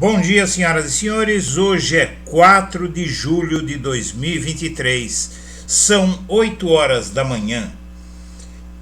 Bom dia, senhoras e senhores. Hoje é 4 de julho de 2023. São 8 horas da manhã.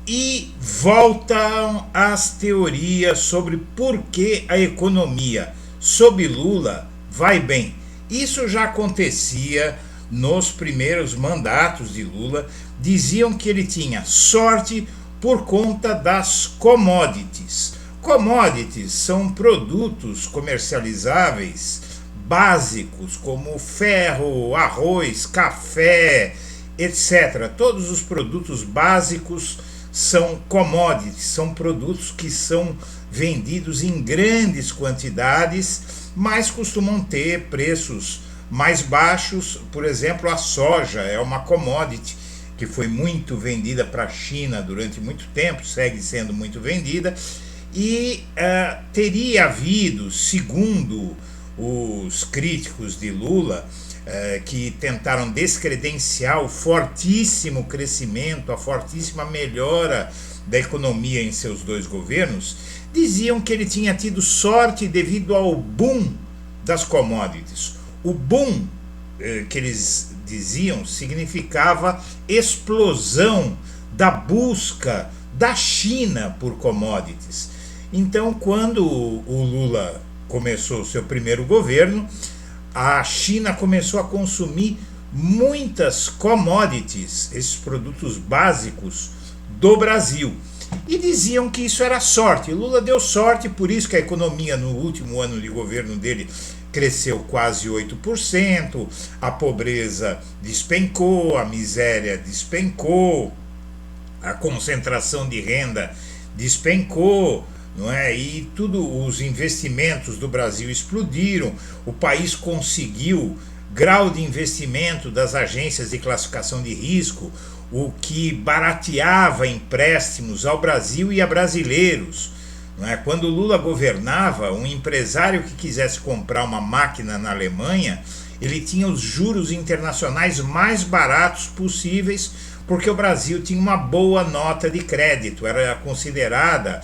E voltam as teorias sobre por que a economia sob Lula vai bem. Isso já acontecia nos primeiros mandatos de Lula. Diziam que ele tinha sorte por conta das commodities. Commodities são produtos comercializáveis básicos como ferro, arroz, café, etc. Todos os produtos básicos são commodities, são produtos que são vendidos em grandes quantidades, mas costumam ter preços mais baixos. Por exemplo, a soja é uma commodity que foi muito vendida para a China durante muito tempo, segue sendo muito vendida. E teria havido, segundo os críticos de Lula, que tentaram descredenciar o fortíssimo crescimento, a fortíssima melhora da economia em seus dois governos, diziam que ele tinha tido sorte devido ao boom das commodities. O boom, que eles diziam, significava explosão da busca da China por commodities. Então, quando o Lula começou o seu primeiro governo, a China começou a consumir muitas commodities, esses produtos básicos do Brasil. E diziam que isso era sorte. Lula deu sorte, por isso que a economia no último ano de governo dele cresceu quase 8%, a pobreza despencou, a miséria despencou, a concentração de renda despencou, não é? E os investimentos do Brasil explodiram, o país conseguiu grau de investimento das agências de classificação de risco, o que barateava empréstimos ao Brasil e a brasileiros. Não é? Quando Lula governava, um empresário que quisesse comprar uma máquina na Alemanha, ele tinha os juros internacionais mais baratos possíveis, porque o Brasil tinha uma boa nota de crédito, era considerada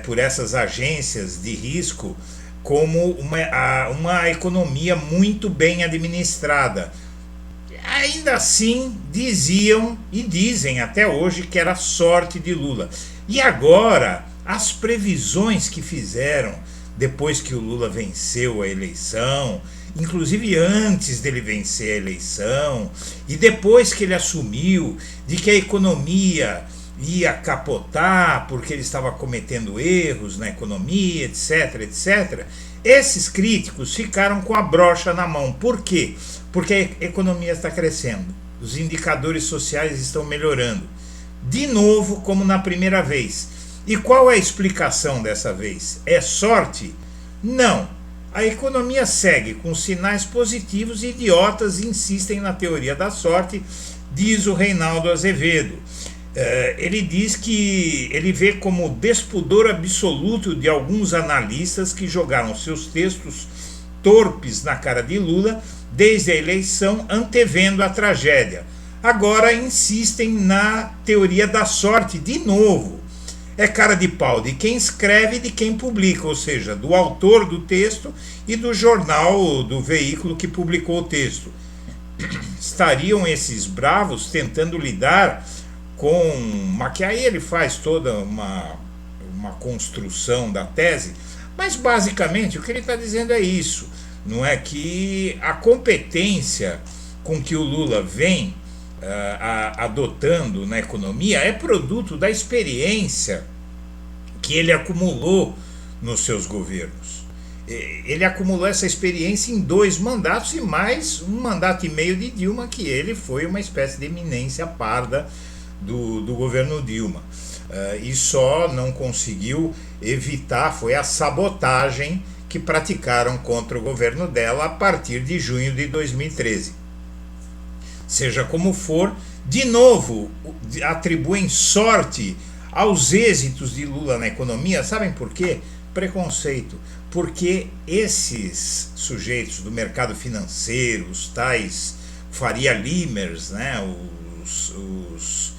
por essas agências de risco como uma economia muito bem administrada. Ainda assim, diziam e dizem até hoje que era sorte de Lula. E agora, as previsões que fizeram depois que o Lula venceu a eleição, inclusive antes dele vencer a eleição, e depois que ele assumiu, de que a economia ia capotar porque ele estava cometendo erros na economia, etc, etc. Esses críticos ficaram com a brocha na mão. Por quê? Porque a economia está crescendo, os indicadores sociais estão melhorando, de novo como na primeira vez. E qual é a explicação dessa vez? É sorte? Não. A economia segue com sinais positivos e idiotas insistem na teoria da sorte, diz o Reinaldo Azevedo. Ele diz que ele vê como despudor absoluto de alguns analistas que jogaram seus textos torpes na cara de Lula desde a eleição, antevendo a tragédia. Agora insistem na teoria da sorte de novo. É cara de pau de quem escreve e de quem publica, ou seja, do autor do texto e do jornal, do veículo que publicou o texto. Estariam esses bravos tentando lidar que aí ele faz toda uma construção da tese, mas basicamente o que ele está dizendo é isso, não é? Que a competência com que o Lula vem adotando na economia é produto da experiência que ele acumulou nos seus governos. Ele acumulou essa experiência em 2 mandatos e mais 1 mandato e meio de Dilma, que ele foi uma espécie de eminência parda do governo Dilma, e só não conseguiu evitar, foi a sabotagem que praticaram contra o governo dela a partir de junho de 2013. Seja como for, de novo atribuem sorte aos êxitos de Lula na economia. Sabem por quê? Preconceito. Porque esses sujeitos do mercado financeiro, os tais Faria Limers, né, os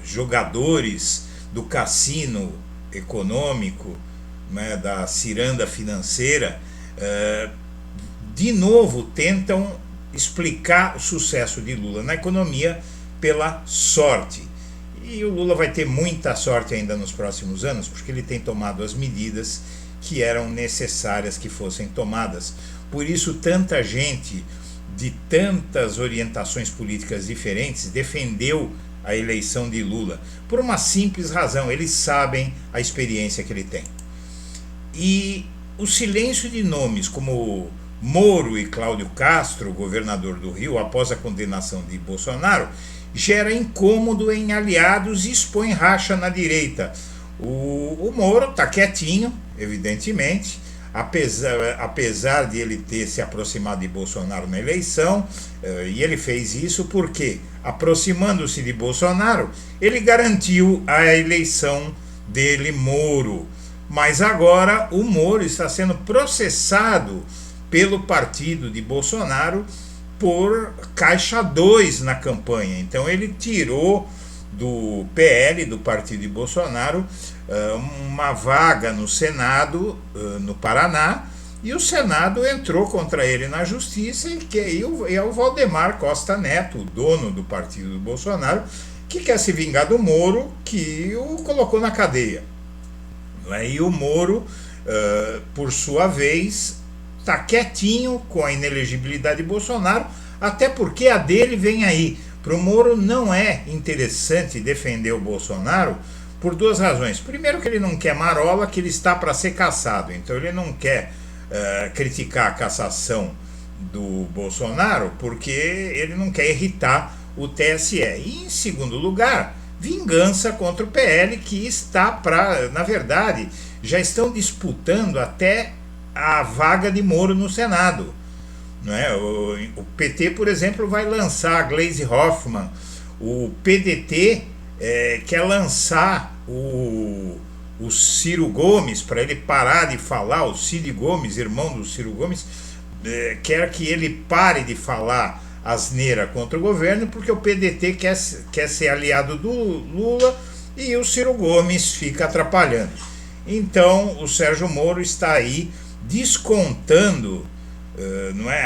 jogadores do cassino econômico, né, da ciranda financeira, de novo tentam explicar o sucesso de Lula na economia pela sorte. E o Lula vai ter muita sorte ainda nos próximos anos, porque ele tem tomado as medidas que eram necessárias que fossem tomadas. Por isso, tanta gente de tantas orientações políticas diferentes defendeu a eleição de Lula, por uma simples razão: eles sabem a experiência que ele tem. E o silêncio de nomes como Moro e Cláudio Castro, governador do Rio, após a condenação de Bolsonaro, gera incômodo em aliados e expõe racha na direita. O Moro está quietinho, evidentemente, apesar de ele ter se aproximado de Bolsonaro na eleição, e ele fez isso porque, aproximando-se de Bolsonaro, ele garantiu a eleição dele, Moro. Mas agora o Moro está sendo processado pelo partido de Bolsonaro por caixa 2 na campanha. Então ele tirou do PL, do partido de Bolsonaro, uma vaga no Senado, no Paraná, e o Senado entrou contra ele na justiça, e é o Valdemar Costa Neto, o dono do partido do Bolsonaro, que quer se vingar do Moro, que o colocou na cadeia. E o Moro, por sua vez, está quietinho com a inelegibilidade de Bolsonaro, até porque a dele vem aí. Para o Moro não é interessante defender o Bolsonaro por duas razões. Primeiro, que ele não quer marola, que ele está para ser cassado. Então ele não quer criticar a cassação do Bolsonaro, porque ele não quer irritar o TSE. E, em segundo lugar, vingança contra o PL, que está na verdade, já estão disputando até a vaga de Moro no Senado. Não é? O PT, por exemplo, vai lançar a Gleisi Hoffmann. O PDT quer lançar o Ciro Gomes, para ele parar de falar. O Ciro Gomes, irmão do Ciro Gomes, quer que ele pare de falar asneira contra o governo, porque o PDT quer ser aliado do Lula e o Ciro Gomes fica atrapalhando. Então o Sérgio Moro está aí descontando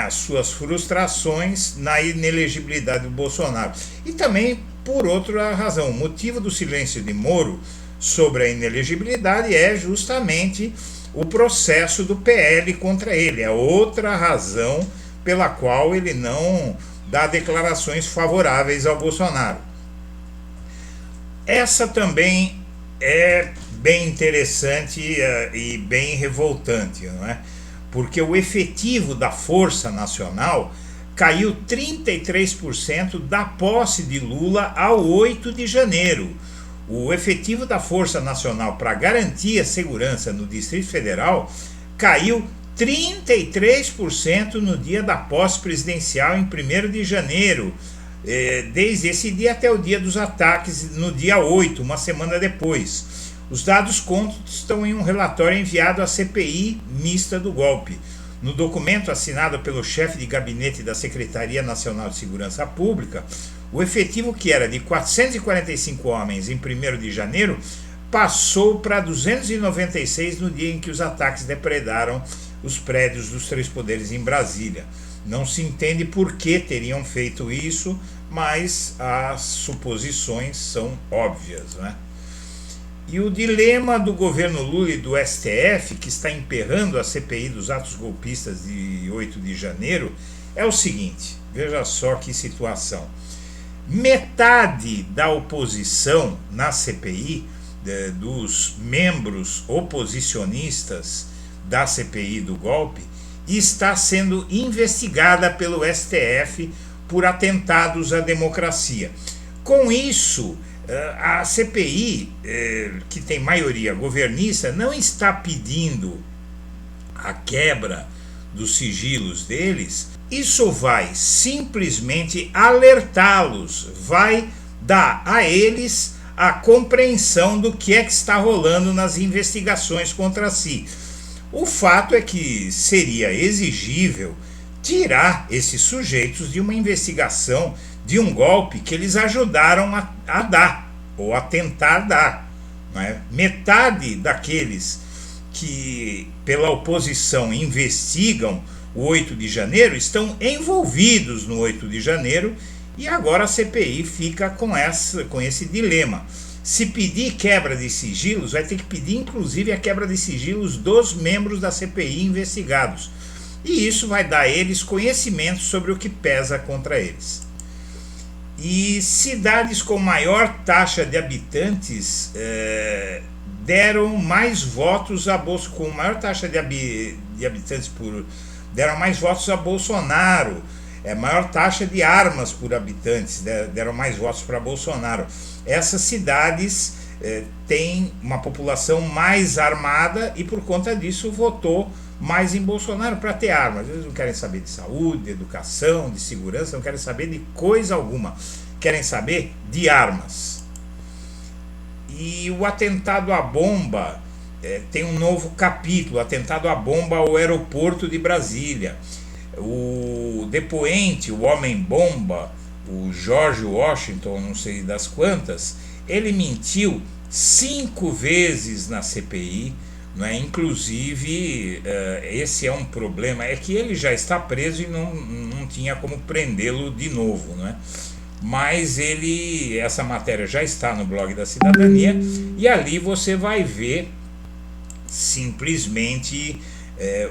as suas frustrações na inelegibilidade do Bolsonaro. E também por outra razão: o motivo do silêncio de Moro sobre a inelegibilidade é justamente o processo do PL contra ele. É outra razão pela qual ele não dá declarações favoráveis ao Bolsonaro. Essa também é bem interessante e bem revoltante, não é? Porque o efetivo da Força Nacional caiu 33% da posse de Lula ao 8 de janeiro. O efetivo da Força Nacional para garantir a segurança no Distrito Federal caiu 33% no dia da posse presidencial, em 1º de janeiro, desde esse dia até o dia dos ataques, no dia 8, uma semana depois. Os dados constam em um relatório enviado à CPI mista do golpe. No documento assinado pelo chefe de gabinete da Secretaria Nacional de Segurança Pública, o efetivo, que era de 445 homens em 1º de janeiro, passou para 296 no dia em que os ataques depredaram os prédios dos 3 poderes em Brasília. Não se entende por que teriam feito isso, mas as suposições são óbvias, né? E o dilema do governo Lula e do STF, que está emperrando a CPI dos atos golpistas de 8 de janeiro, é o seguinte: veja só que situação. Metade da oposição na CPI, dos membros oposicionistas da CPI do golpe, está sendo investigada pelo STF por atentados à democracia. Com isso, a CPI, que tem maioria governista, não está pedindo a quebra dos sigilos deles. Isso vai simplesmente alertá-los, vai dar a eles a compreensão do que é que está rolando nas investigações contra si. O fato é que seria exigível tirar esses sujeitos de uma investigação de um golpe que eles ajudaram a dar, ou a tentar dar. Não é? Metade daqueles que pela oposição investigam o 8 de janeiro estão envolvidos no 8 de janeiro e agora a CPI fica com esse dilema. Se pedir quebra de sigilos, vai ter que pedir inclusive a quebra de sigilos dos membros da CPI investigados. E isso vai dar a eles conhecimento sobre o que pesa contra eles. E cidades com maior taxa de habitantes deram mais votos a Bolsonaro, com maior taxa de habitantes deram mais votos a Bolsonaro, maior taxa de armas por habitantes, deram mais votos para Bolsonaro. Essas cidades têm uma população mais armada e por conta disso votou mais em Bolsonaro para ter armas. Eles não querem saber de saúde, de educação, de segurança, não querem saber de coisa alguma, querem saber de armas. E o atentado à bomba tem um novo capítulo, atentado à bomba ao aeroporto de Brasília. O depoente, o homem-bomba, o George Washington, não sei das quantas, ele mentiu 5 vezes na CPI, não é? Inclusive, esse é um problema, é que ele já está preso e não tinha como prendê-lo de novo, não é? Mas essa matéria já está no blog da Cidadania e ali você vai ver simplesmente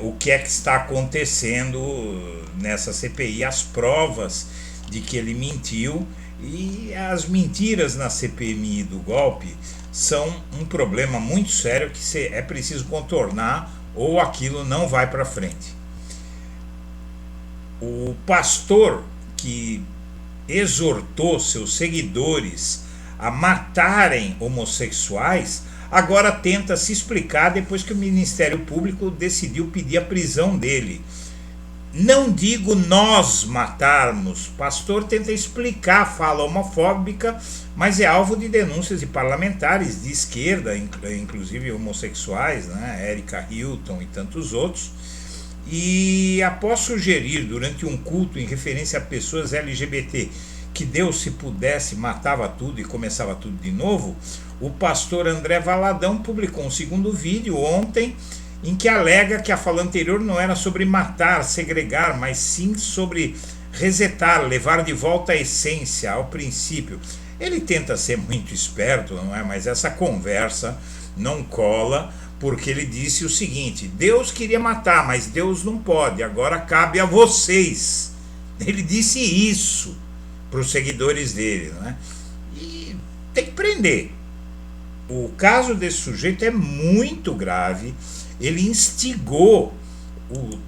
o que é que está acontecendo nessa CPI, as provas de que ele mentiu, e as mentiras na CPMI do golpe são um problema muito sério que é preciso contornar ou aquilo não vai para frente. O pastor que exortou seus seguidores a matarem homossexuais agora tenta se explicar depois que o Ministério Público decidiu pedir a prisão dele. Não digo nós matarmos, o pastor tenta explicar a fala homofóbica, mas é alvo de denúncias de parlamentares de esquerda, inclusive homossexuais, né? Érica Hilton e tantos outros. E após sugerir durante um culto em referência a pessoas LGBT que Deus, se pudesse, matava tudo e começava tudo de novo, o pastor André Valadão publicou um segundo vídeo ontem em que alega que a fala anterior não era sobre matar, segregar, mas sim sobre resetar, levar de volta a essência, ao princípio. Ele tenta ser muito esperto, não é? Mas essa conversa não cola, porque ele disse o seguinte: Deus queria matar, mas Deus não pode, agora cabe a vocês. Ele disse isso para os seguidores dele, não é? E tem que prender. O caso desse sujeito é muito grave. Ele instigou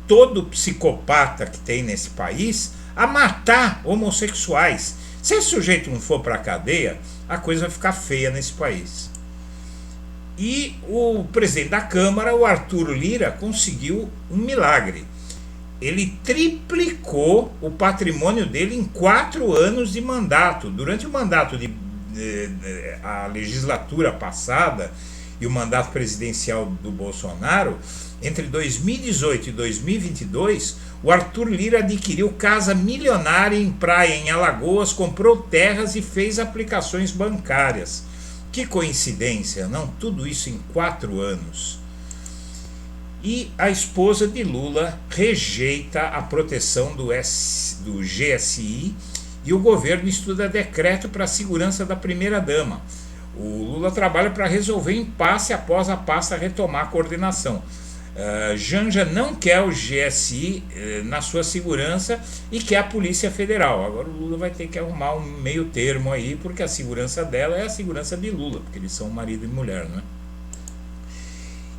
todo psicopata que tem nesse país a matar homossexuais. Se esse sujeito não for para a cadeia, a coisa vai ficar feia nesse país. E o presidente da Câmara, o Arthur Lira, conseguiu um milagre. Ele triplicou o patrimônio dele em 4 anos de mandato. Durante o mandato a legislatura passada e o mandato presidencial do Bolsonaro, entre 2018 e 2022, o Arthur Lira adquiriu casa milionária em praia em Alagoas, comprou terras e fez aplicações bancárias. Que coincidência, não? Tudo isso em 4 anos. E a esposa de Lula rejeita a proteção do GSI e o governo estuda decreto para a segurança da primeira-dama. O Lula trabalha para resolver impasse após a pasta retomar a coordenação. Janja não quer o GSI na sua segurança e quer a Polícia Federal. Agora o Lula vai ter que arrumar um meio termo aí, porque a segurança dela é a segurança de Lula, porque eles são marido e mulher, não é?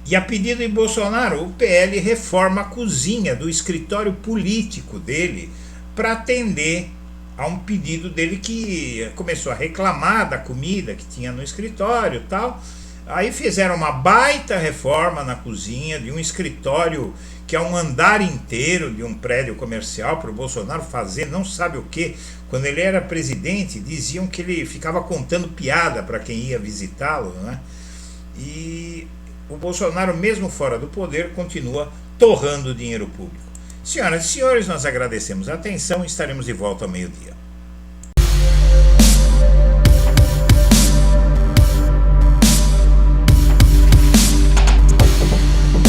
E a pedido de Bolsonaro, o PL reforma a cozinha do escritório político dele para atender a um pedido dele, que começou a reclamar da comida que tinha no escritório e tal. Aí fizeram uma baita reforma na cozinha de um escritório que é um andar inteiro de um prédio comercial para o Bolsonaro fazer não sabe o que. Quando ele era presidente, diziam que ele ficava contando piada para quem ia visitá-lo, né? E o Bolsonaro, mesmo fora do poder, continua torrando dinheiro público. Senhoras e senhores, nós agradecemos a atenção e estaremos de volta ao meio-dia.